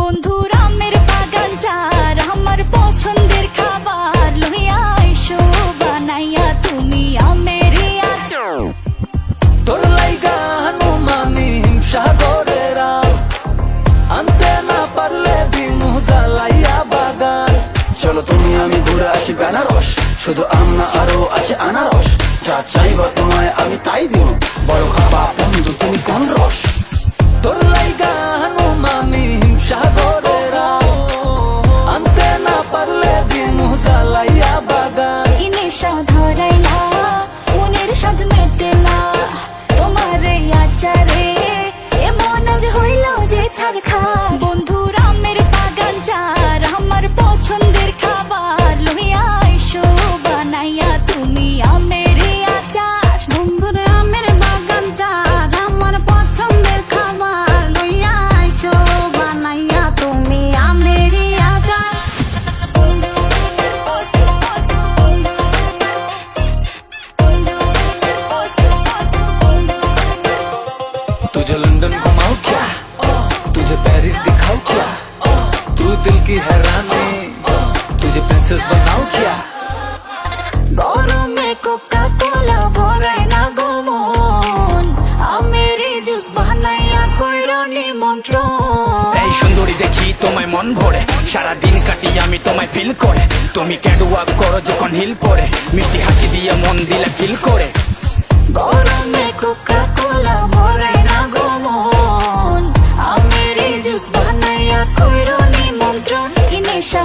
বন্ধুর আমের বাগান যার আমার পছন্দের খাবার লইয়া আইসো বানাইয়া তুমি আমের আচার। তোর লাইগা হানুমামি হিমসাগরের আম, আনতে না পারলে দিমু জ্বালাইয়া বাগান। চলো তুমি আমি ঘুরে আসি বেনারস, শুধু আম না আরো আছে আনারস। যা চাইবা তোমায় আমি তাই দিব, বড় খাবা বন্ধু তুমি কোন রস। তোর লাইগা হানুমামি হিমসাগরের আম, আনতে না পারলে দিমু জ্বালাইয়া বাগান। কি নেশা ধরাইলা মনের স্বাদ মেটে না তোমার এই আচারে, এমন আজ হইল যে ছাড় খা। বন্ধুর আমের বাগান যার আমার পছন্দের খাবার লইয়া আইসো বানাইয়া তুমি আমের আচার। বন্ধুর আমের বাগান যার আমার পছন্দের খাবার লইয়া আইসো বানাইয়া তুমি আমের আচার। तुझे लंदन घुमाऊं क्या, तुझे पेरिस दिखाऊं क्या, तू दिल की हैरानी, तुझे प्रिंसेस बनाऊं क्या। গরমে কোকা কোলা ভরাই না গমন, আমের জুস বানাইয়া কইরো নিমন্ত্রণ। এই সুন্দরী দেখি তোমায় মন ভরে, সারাদিন কাটি আমি তোমায় ফিল করে। তুমি ক্যাটওয়াক করো যখন হিল পরে, মিষ্টি হাসি দিয়ে মন দিলে ফিল করে। গরমে কোকা কোলা ভরাই না গমন, আমের জুস বানাইয়া কইরো নিমন্ত্রণ। কি নেশা